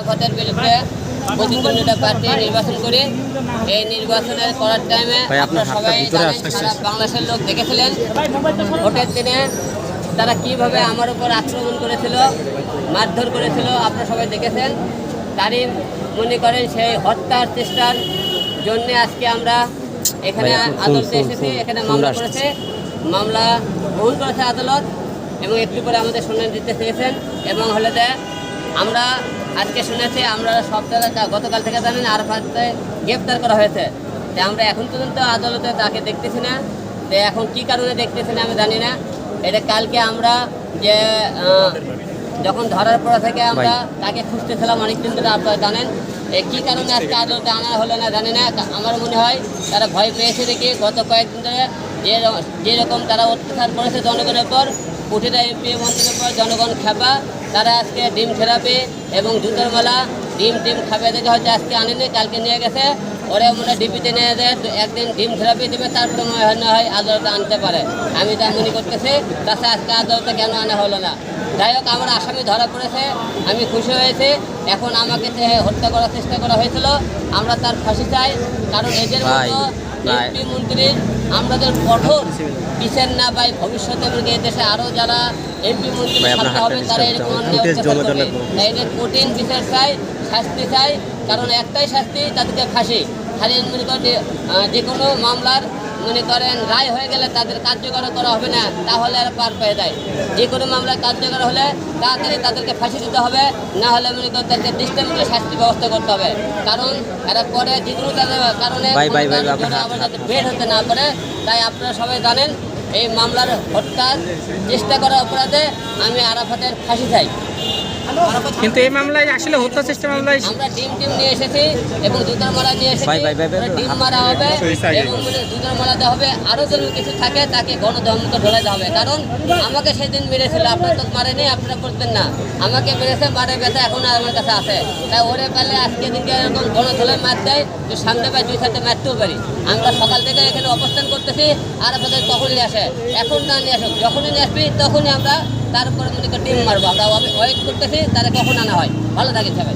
ভোটের বিরুদ্ধে প্রতিদ্বন্দ্বিতা প্রার্থী নির্বাচন করে এই নির্বাচনের করার টাইমে আপনারা সবাই সারা বাংলাদেশের লোক দেখেছিলেন ভোটের দিনে তারা কিভাবে আমার উপর আক্রমণ করেছিল, মারধর করেছিল, আপনারা সবাই দেখেছেন। তারই মনে করেন সেই হত্যার চেষ্টার জন্যে আজকে আমরা এখানে আদালতে এসেছি। এখানে মামলা করেছে, মামলা গ্রহণ করেছে আদালত এবং একটু করে আমাদের শুনানি দিতে চেয়েছেন এবং হলে যে আমরা আজকে শুনেছি আমরা সব গতকাল থেকে জানেন আরাফাতকে গ্রেপ্তার করা হয়েছে। তো আমরা এখন পর্যন্ত আদালতে তাকে দেখতেছি না। তো এখন কী কারণে দেখতেছি না আমি জানি না। এটা কালকে আমরা যে যখন ধরার পর থেকে আমরা তাকে খুঁজতেছিলাম অনেকদিন ধরে, আপনারা জানেন। কী কারণে আজকে আদালতে আনা হলো না জানি না। আমার মনে হয় তারা ভয় পেয়েছে দেখি গত কয়েকদিন ধরে যেরকম তারা অত্যাচার করেছে জনগণের উপর, প্রতিটা এমপি মন্ত্রীর উপর জনগণ খেপা, তারা আজকে ডিম থেরাপি এবং জুতোর মালা ডিম খাবে দেখে হয়তো আজকে আনেনি, কালকে নিয়ে গেছে। ওরা মনে ডিপিতে নিয়ে যায়, একদিন ডিম থেরাপি দেবে, তারপরে মনে হয় আদালতে আনতে পারে। আমি তা মনে করতেছি। তাছাড়া আজকে আদালতে কেন আনা হলো না? যাই হোক, আমার আসামি ধরা পড়েছে, আমি খুশি হয়েছি। এখন আমাকে হত্যা করার চেষ্টা করা হয়েছিল, আমরা তার ফাঁসি চাই। কারণ এদের মতো এমপি মন্ত্রীর আমাদের কঠোর বিচার না পাই ভবিষ্যতে এই দেশে আরও যারা এমপি মন্ত্রী থাকতে হবে তারা এরকম এদের কঠিন বিচার চাই, শাস্তি চাই। কারণ একটাই শাস্তি, তাদেরকে ফাঁসি। খালি মনে করেন যে কোনো মামলার মনে করেন রায় হয়ে গেলে তাদের কার্যকর করা হবে না, তাহলে আর পার পেয়ে যায়। যে কোনো মামলায় কার্যকর হলে তাড়াতাড়ি তাদেরকে ফাঁসি দিতে হবে, না হলে মনে করেন তাদেরকে দৃষ্টান্তমূলক শাস্তি ব্যবস্থা করতে হবে। কারণ এরা পরে যে কোনো কারণে যাতে বের হতে না পারে। তাই আপনারা সবাই জানেন এই মামলার হত্যার চেষ্টা করার অপরাধে আমি আরাফাতের ফাঁসি চাই। কিন্তু এই মামলায় আসলে হত্যা চেষ্টা মামলায় আমরা ডিম নিয়ে এসেছি এবং জুতার মালা নিয়ে এসেছি। ডিম মারা হবে এবং জুতার মালা দেওয়া হবে। আরও যদি কিছু থাকে তাকে গণধর্মকে ঢোলা দেওয়া হবে। কারণ আমাকে সেদিন মেরেছিল, আপনার তো মারেনি, আপনারা করতেন না। আমাকে মেরেছে, মারে ব্যথা এখন আমার কাছে আছে। তাই ওরে পেলে আজকে দিনকে এরকম গণধোলায় মার দেয়, তো সামনে পাই 2-4টে মারতেও পারি। আমরা সকাল থেকে এখানে অবস্থান করতেছি, আর আপনাদের তখনই আসে, এখন না নিয়ে আসুক, যখনই নিয়ে আসবি তখনই আমরা তারপরে মনে করি ডিম মারবো। আমরা ওয়েট করতেছি তারা কখন আনা হয়। ভালো থাকেন সবাই।